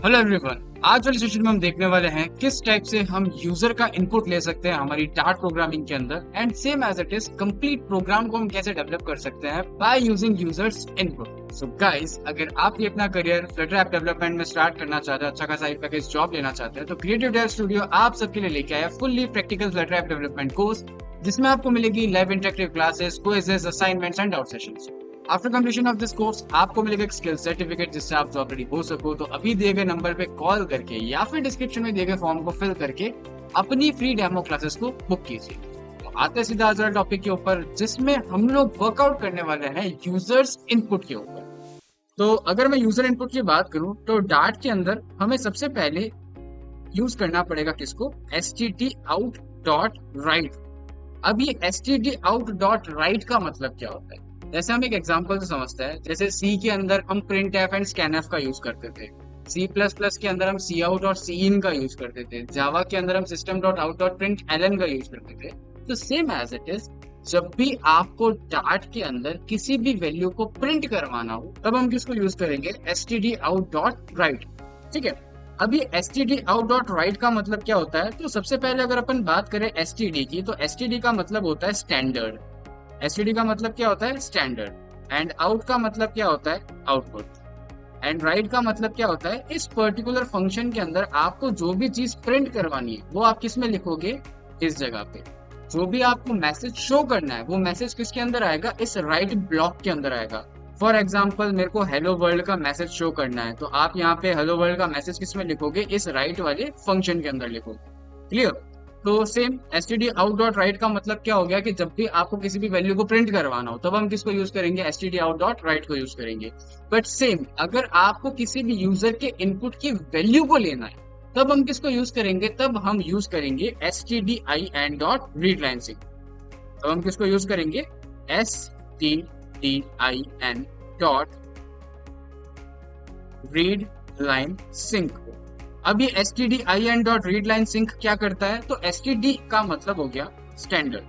Hello everyone. आज वाले session में हम देखने वाले हैं किस टाइप से हम यूजर का इनपुट ले सकते हैं हमारी डार्ट प्रोग्रामिंग के अंदर and same as it is complete program को हम कैसे डेवलप कर सकते हैं by using users input. So guys, अगर आप भी अपना करियर फ्लटर ऐप डेवलपमेंट में स्टार्ट करना चाहते हैं, अच्छा खासा एक पैकेज जॉब लेना चाहते हैं, तो क्रिएटिव डेव स्टूडियो आप सबके लिए लेके आया fully practical Flutter app development course, जिसमें आपको मिलेगी live interactive classes, quizzes, assignments and out sessions. After completion of this course आपको मिलेगा एक स्किल सर्टिफिकेट जिससे आप जॉब रेडी हो सको। तो अभी दिए गए नंबर पे कॉल करके या फिर डिस्क्रिप्शन में दिए गए फॉर्म को फिल करके अपनी फ्री डेमो क्लासेस को बुक कीजिए। तो आते हैं सीधा आज टॉपिक के ऊपर, जिसमें हम लोग वर्कआउट करने वाले हैं यूजर्स इनपुट के ऊपर। तो अगर मैं यूजर इनपुट की बात करूं तो डार्ट के अंदर हमें सबसे पहले यूज करना पड़ेगा किसको, stdout.write। अब ये stdout.write का मतलब क्या होता है, जैसे हम एक एग्जांपल से समझते हैं। जैसे सी के अंदर हम printf एंड scanf का यूज करते थे, C++ के अंदर हम cout और cin का यूज करते थे, जावा के अंदर हम system.out.println का यूज करते थे। तो सेम एज इट इज, जब भी आपको डार्ट के अंदर किसी भी वैल्यू को प्रिंट करवाना हो तब हम किसको यूज करेंगे, stdout.write। ठीक है। अभी stdout.write का मतलब क्या होता है, तो सबसे पहले अगर अपन बात करें std की, तो std का मतलब होता है स्टैंडर्ड। std का मतलब क्या होता है, स्टैंडर्ड। एंड आउट का मतलब क्या होता है, आउटपुट। एंड राइट का मतलब क्या होता है, इस पर्टिकुलर फंक्शन के अंदर आपको जो भी चीज प्रिंट करवानी है वो आप किस में लिखोगे, इस जगह पे। जो भी आपको मैसेज शो करना है वो मैसेज किसके अंदर आएगा, इस राइट ब्लॉक के अंदर आएगा। फॉर एग्जाम्पल, मेरे को हेलो वर्ल्ड का मैसेज शो करना है, तो आप यहाँ पे हेलो वर्ल्ड का मैसेज किस में लिखोगे, इस राइट वाले फंक्शन के अंदर लिखोगे। क्लियर। तो सेम stdout.write का मतलब क्या हो गया कि जब भी आपको किसी भी वैल्यू को प्रिंट करवाना हो तब हम किसको यूज करेंगे, stdout.write को यूज करेंगे। बट सेम अगर आपको किसी भी यूजर के इनपुट की वैल्यू को लेना है तब हम किसको यूज करेंगे, तब हम यूज करेंगे stdin.readLineSync। तब हम किसको यूज करेंगे, stdin.readLineSync को। अब ये stdin.readLineSync क्या करता है, तो std का मतलब हो गया स्टैंडर्ड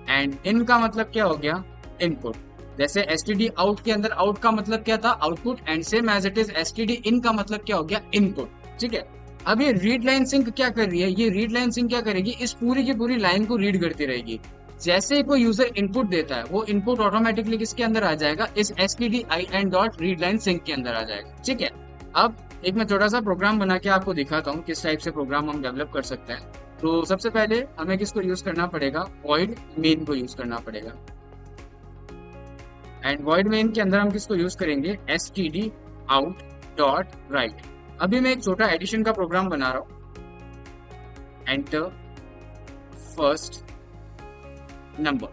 एंड इन का मतलब क्या हो गया, इनपुट। जैसे std आउट के अंदर आउट का मतलब क्या था, output. And same as it is std in का मतलब क्या हो गया, इनपुट। ठीक है। अब ये रीड लाइन सिंक क्या कर रही है, ये रीड लाइन सिंक क्या करेगी, इस पूरी की पूरी लाइन को रीड करती रहेगी। जैसे ही कोई यूजर इनपुट देता है वो इनपुट ऑटोमेटिकली किसके अंदर आ जाएगा, इस stdin.readLineSync के अंदर आ जाएगा। ठीक है। अब एक मैं छोटा सा प्रोग्राम बना के आपको दिखाता हूँ किस टाइप से प्रोग्राम हम डेवलप कर सकते हैं। तो सबसे पहले हमें किसको यूज करना पड़ेगा, void main को यूज करना पड़ेगा। एंड void main के अंदर हम किसको यूज करेंगे, stdout.write। अभी मैं एक छोटा एडिशन का प्रोग्राम बना रहा हूँ। एंटर फर्स्ट नंबर,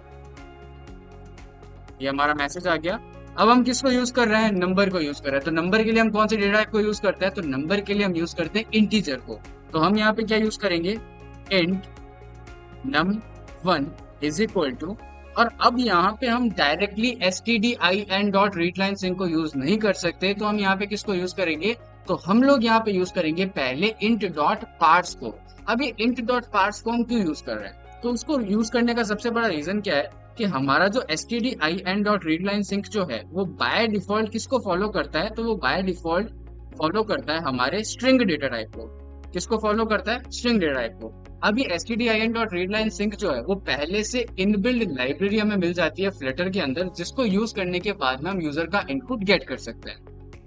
ये हमारा मैसेज आ गया। अब हम किसको यूज कर रहे हैं, नंबर को यूज कर रहे हैं। तो नंबर के लिए हम कौन से डेटा टाइप को यूज करते हैं, तो नंबर के लिए हम यूज करते हैं इंटीजर को। तो हम यहाँ पे क्या यूज करेंगे, int num1 is equal to, और अब यहाँ पे हम डायरेक्टली stdin.readLineSync को यूज नहीं कर सकते, तो हम यहाँ पे किसको यूज करेंगे, तो हम लोग यहाँ पे यूज करेंगे पहले int.parse को। अब ये int.parse को हम क्यों यूज कर रहे हैं, तो उसको यूज करने का सबसे बड़ा रीजन क्या है कि हमारा जो stdin.readLineSync जो है वो बाय डिफॉल्ट किसको फॉलो करता है, तो वो बाय डिफॉल्ट फॉलो करता है हमारे स्ट्रिंग डेटा टाइप को। किसको फॉलो करता है, स्ट्रिंग डेटा टाइप को। अभी stdin.readLineSync जो है वो पहले से इनबिल्ड लाइब्रेरी हमें मिल जाती है फ्लटर के अंदर, जिसको यूज करने के बाद में हम यूजर का इनपुट गेट कर सकते हैं।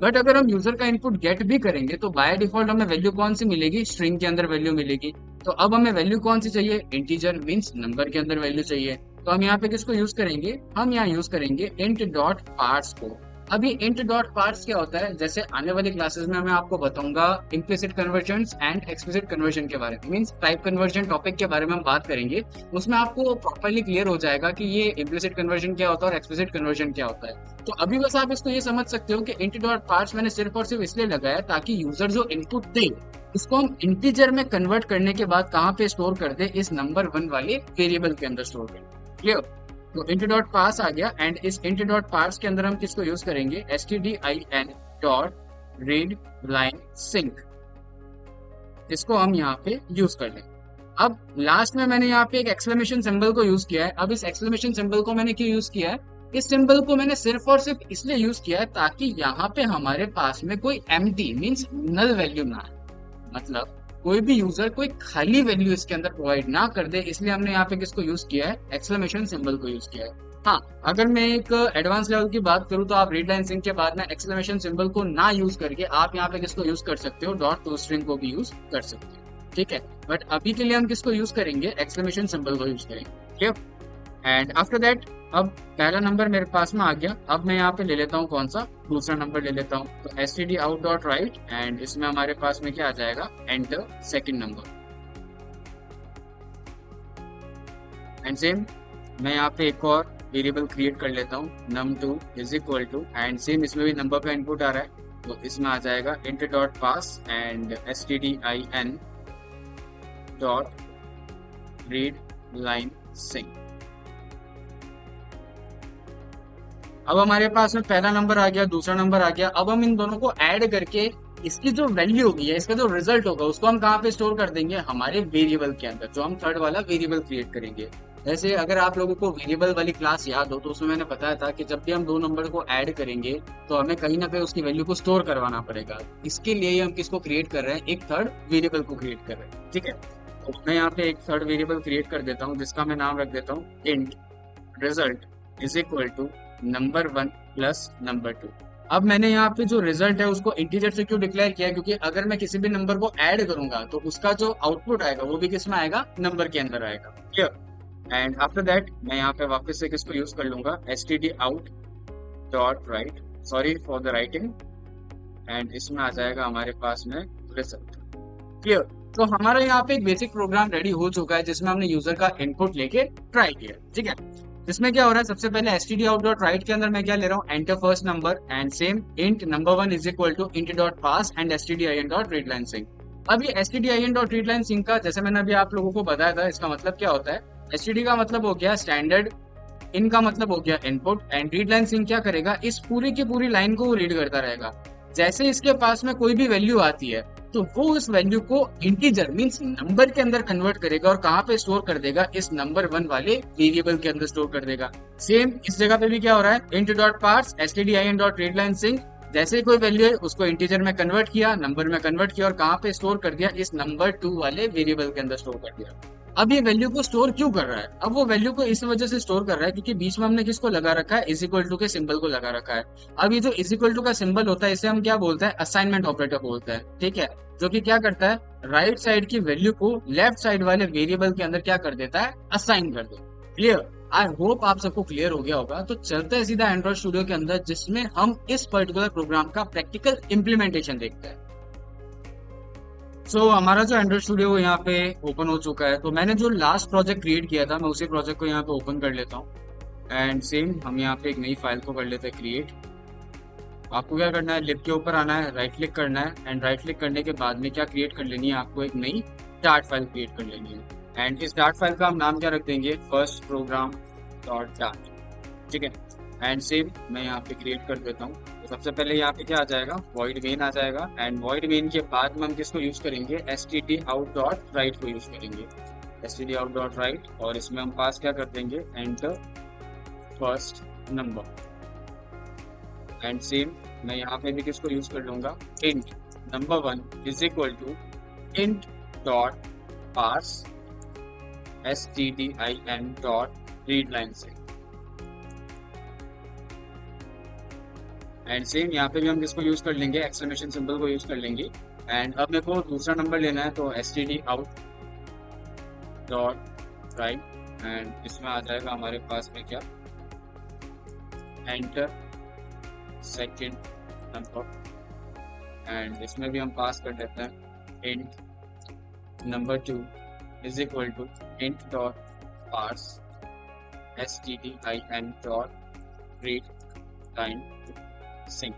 बट अगर हम यूजर का इनपुट गेट भी करेंगे तो बाय डिफॉल्ट हमें वैल्यू कौन सी मिलेगी, स्ट्रिंग के अंदर वैल्यू मिलेगी। तो अब हमें वैल्यू कौन सी चाहिए, इंटीजर मींस नंबर के अंदर वैल्यू चाहिए। तो हम यहाँ पे किसको यूज करेंगे, हम यहाँ यूज करेंगे int.parse को। अभी int.parse क्या होता है, जैसे आने वाली क्लासेस में मैं आपको बताऊंगा implicit convergence and explicit conversion के बारे में, मींस टाइप कन्वर्जन टॉपिक के बारे में हम बात करेंगे। उसमें आपको प्रॉपर्ली क्लियर हो जाएगा कि ये इम्प्लिसिट कन्वर्जन क्या होता है और एक्सप्लिसिट कन्वर्जन क्या होता है। तो अभी बस आप इसको ये समझ सकते हो कि int.parse मैंने सिर्फ और सिर्फ इसलिए लगाया ताकि यूजर जो इनपुट दे उसको हम इंटीजर में कन्वर्ट करने के बाद कहाँ पे स्टोर कर दे, इस नंबर1 वाले वेरिएबल के अंदर स्टोर कर। क्लियर। तो int.parse आ गया एंड इस int.parse के अंदर हम किसको यूज करेंगे, stdin.readLineSync, इसको हम यहाँ पे यूज कर लें। अब लास्ट में मैंने यहाँ पे एक एक्सक्लेमेशन सिंबल को यूज किया है। अब इस एक्सक्लेमेशन सिंबल को मैंने क्यों यूज किया है, इस सिंबल को मैंने सिर्फ और सिर्फ इसलिए यूज किया है ताकि यहाँ पे हमारे पास में कोई एम्प्टी मींस नल वैल्यू ना है, मतलब कोई भी यूजर कोई खाली वैल्यू इसके अंदर प्रोवाइड ना कर दे, इसलिए हमने यहाँ पे किसको यूज किया है, एक्सक्लेमेशन सिंबल को यूज किया है। हाँ, अगर मैं एक एडवांस लेवल की बात करूँ तो आप रीड लाइन सिंक के बाद में एक्सक्लेमेशन सिंबल को ना यूज करके आप यहाँ पे किसको यूज कर सकते हो, डॉट टू स्ट्रिंग को भी यूज कर सकते हो, ठीक है। बट अभी के लिए हम किसको यूज करेंगे, एक्सक्लेमेशन सिंबल को यूज करेंगे, ठीक है। एंड आफ्टर दैट अब पहला नंबर मेरे पास में आ गया, अब मैं यहाँ पे ले लेता हूँ कौन सा, दूसरा नंबर ले लेता हूँ, तो std out dot right and इसमें हमारे पास में क्या आ जाएगा, enter second number. And same मैं यहाँ पे एक और वेरिएबल क्रिएट कर लेता हूँ, num2 is equal to, and same इसमें भी नंबर का इनपुट आ रहा है, तो इसमें आ जाएगा int dot parse and stdin dot read line sync. अब हमारे पास में पहला नंबर आ गया, दूसरा नंबर आ गया। अब हम इन दोनों को ऐड करके इसकी जो वैल्यू होगी, इसका जो रिजल्ट होगा, उसको हम कहाँ पे स्टोर कर देंगे, हमारे वेरिएबल के अंदर, जो हम थर्ड वाला वेरिएबल क्रिएट करेंगे। जैसे अगर आप लोगों को वेरिएबल वाली क्लास याद हो तो उसमें मैंने बताया था कि जब भी हम दो नंबर को ऐड करेंगे तो हमें कहीं ना कहीं उसकी वैल्यू को स्टोर करवाना पड़ेगा। इसके लिए हम किसको क्रिएट कर रहे हैं, एक थर्ड वेरिएबल को क्रिएट कर रहे हैं, ठीक है। तो मैं यहाँ पे एक थर्ड वेरिएबल क्रिएट कर देता हूँ जिसका मैं नाम रख देता हूँ int result is equal to number 1 plus number 2। अब मैंने यहाँ पे जो रिजल्ट है उसको इंटीजर से क्यों डिक्लेयर किया है, क्योंकि अगर मैं किसी भी नंबर को ऐड करूंगा तो उसका जो आउटपुट आएगा वो भी किस में आएगा, नंबर के अंदर आएगा, क्लियर। एंड आफ्टर दैट मैं यहाँ पे वापस से किसको यूज कर लूंगा, std out dot right, sorry for the writing, and इसमें आ जाएगा हमारे पास में रिजल्ट, क्लियर। तो हमारा यहाँ पे एक बेसिक प्रोग्राम रेडी हो चुका है जिसमें हमने यूजर का इनपुट लेके ट्राई किया, ठीक है। इसमें क्या हो रहा है, सबसे पहले std out डॉट राइट के अंदर मैं क्या ले रहा हूँ, enter first number and same int number 1 is equal to int dot parse and stdin dot read line sync. अब ये stdin dot read line sync का, जैसे मैंने अभी आप लोगों को बताया था, इसका मतलब क्या होता है, std का मतलब हो गया स्टैंडर्ड, इन का मतलब हो गया input, and read line sync क्या करेगा, इस पूरी की पूरी लाइन को रीड करता रहेगा। जैसे इसके पास में कोई भी वैल्यू आती है तो वो उस वैल्यू को इंटीजर मींस नंबर के अंदर कन्वर्ट करेगा और कहाँ पे स्टोर कर देगा, इस नंबर 1 वाले वेरिएबल के अंदर स्टोर कर देगा। सेम इस जगह पे भी क्या हो रहा है, int dot parse stdin dot read line sync, जैसे कोई वैल्यू है उसको इंटीजर में कन्वर्ट किया, नंबर में कन्वर्ट किया और कहाँ पे स्टोर कर दिया, इस नंबर 2 वाले वेरिएबल के अंदर स्टोर कर दिया। अब ये वैल्यू को स्टोर क्यों कर रहा है, अब वो वैल्यू को इस वजह से स्टोर कर रहा है क्योंकि बीच में हमने किसको लगा रखा है, इज इक्वल टू के सिंबल को लगा रखा है। अब ये जो इज इक्वल टू का सिंबल होता है इसे हम क्या बोलते हैं, असाइनमेंट ऑपरेटर बोलते हैं, ठीक है, जो कि क्या करता है, राइट साइड की वैल्यू को लेफ्ट साइड वाले वेरिएबल के अंदर क्या कर देता है, असाइन कर दो, क्लियर। आई होप आप सबको क्लियर हो गया होगा। तो चलते हैं सीधा एंड्रॉइड स्टूडियो के अंदर जिसमें हम इस पर्टिकुलर प्रोग्राम का प्रैक्टिकल इम्प्लीमेंटेशन देखते हैं। हमारा जो एंड्रॉइड स्टूडियो यहाँ पे ओपन हो चुका है, तो मैंने जो लास्ट प्रोजेक्ट क्रिएट किया था मैं उसी प्रोजेक्ट को यहाँ पे ओपन कर लेता हूँ एंड सेम हम यहाँ पे एक नई फाइल को कर लेते हैं क्रिएट। आपको क्या करना है, लिप के ऊपर आना है, राइट क्लिक करना है एंड राइट क्लिक करने के बाद में क्या क्रिएट कर लेनी है, आपको एक नई डार्ट फाइल क्रिएट कर लेनी है एंड इस डार्ट फाइल का हम नाम क्या रख देंगे, फर्स्ट प्रोग्राम डॉट डार्ट, ठीक है। एंड सेम मैं यहाँ पे क्रिएट कर देता हूँ। तो सबसे पहले यहाँ पे क्या आ जाएगा, void main आ जाएगा एंड void main के बाद में हम किसको यूज करेंगे, std out डॉट राइट को यूज करेंगे, std out डॉट राइट, और इसमें हम पास क्या कर देंगे, enter first number and same मैं यहाँ पे भी किसको यूज कर लूंगा, int number 1 is equal to int dot parse stdin dot read line से एंड सेम यहाँ पे भी हम किसको यूज कर लेंगे, एक्सक्लेमेशन सिंबल को यूज कर लेंगे। एंड अब मेरे को दूसरा नंबर लेना है तो std out dot right and इसमें आ जाएगा हमारे पास में क्या, एंटर सेकंड नंबर एंड इसमें भी हम पास कर देते हैं int number 2 is equal to int dot parse stdin dot read line sync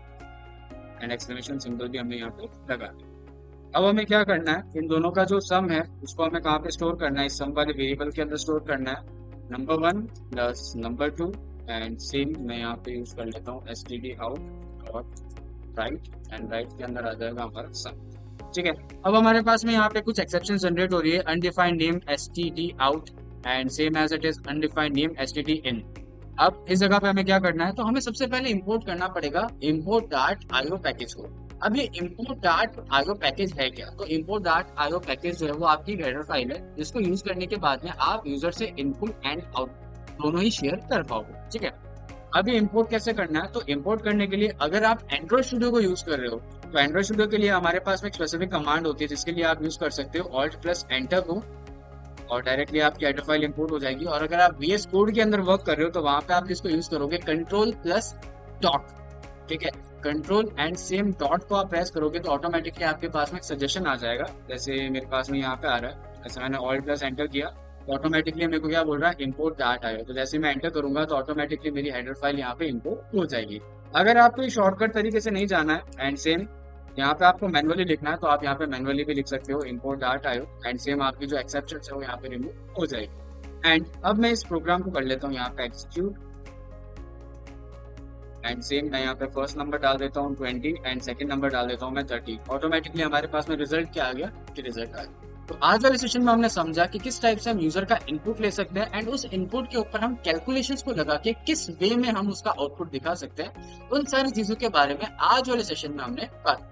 and exclamation symbol भी हमने यहाँ पे लगा दिया। अब हमें क्या करना है, इन दोनों का जो सम है उसको हमें कहाँ पे स्टोर करना है, इस सम वाले वेरिएबल के अंदर स्टोर करना है, number 1 plus number 2 and same मैं यहाँ पे यूज कर लेता हूँ std out dot right and right के अंदर आ जाएगा हमारा सम, ठीक है। अब हमारे पास में यहाँ पे कुछ एक्सेप्शन जनरेट हो रही है, undefined name std out and same as it is undefined name std in। अब इस जगह पे हमें क्या करना है, तो हमें सबसे पहले इंपोर्ट करना पड़ेगा import डाट आईओ पैकेज को। अब ये import डाट आईओ पैकेज है क्या, तो import डाट आईओ पैकेज जो है वो आपकी हेडर फाइल है, जिसको यूज करने के बाद में आप यूजर से इनपुट एंड आउटपुट दोनों ही शेयर कर पाओगे, ठीक है। अब ये इंपोर्ट कैसे करना है, तो इंपोर्ट करने के लिए अगर आप एंड्रॉइड स्टूडियो को यूज कर रहे हो, तो एंड्रॉइड स्टूडियो के लिए हमारे पास में एक स्पेसिफिक कमांड होती है, जिसके लिए आप यूज कर सकते हो Alt+Enter को, और डायरेक्टली आपकी हेडर फाइल इंपोर्ट हो जाएगी। और अगर आप VS कोड के अंदर वर्क कर रहे हो, तो वहां पे आप किसको यूज करोगे, Ctrl+Dot, ठीक है। कंट्रोल एंड सेम डॉट को आप प्रेस करोगे तो ऑटोमेटिकली आपके पास में एक सजेशन आ जाएगा, जैसे मेरे पास में यहाँ पे आ रहा है, जैसे मैंने Alt+Enter किया तो ऑटोमेटिकली मेरे को क्या बोल रहा है, इंपोर्ट डाट आएगा। तो जैसे मैं एंटर करूंगा तो ऑटोमेटिकली मेरी हेडर फाइल यहाँ पे इंपोर्ट हो जाएगी। अगर आपको शॉर्टकट तरीके से नहीं जाना है एंड सेम यहाँ पे आपको मैनुअली लिखना है, तो आप यहाँ पे मैनुअली भी लिख सकते हो इंपोर्ट डाट आयो, एंड सेम आपकी जो एक्सेप्शन है वो यहाँ पे रिमूव हो जाएगी। एंड अब मैं इस प्रोग्राम को कर लेता हूँ यहाँ पे एग्जीक्यूट, एंड सेम मैं यहाँ पे फर्स्ट नंबर डाल देता हूँ 20 एंड सेकंड नंबर डाल देता हूँ मैं 30। ऑटोमेटिकली हमारे पास में रिजल्ट क्या आ गया, कि रिजल्ट आ गया। तो आज वाले सेशन में हमने समझा कि किस टाइप से हम यूजर का इनपुट ले सकते हैं, एंड उस इनपुट के ऊपर हम कैलकुलेशंस को लगा के किस वे में हम उसका आउटपुट दिखा सकते हैं। उन सारी चीजों के बारे में आज वाले सेशन में हमने बात।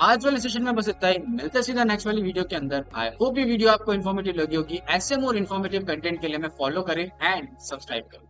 आज वाले सेशन में बस इतना ही, मिलते हैं सीधा नेक्स्ट वाली वीडियो के अंदर। आई होप ये वीडियो आपको इन्फॉर्मेटिव लगी होगी। ऐसे मोर इन्फॉर्मेटिव कंटेंट के लिए मैं फॉलो करें एंड सब्सक्राइब करें।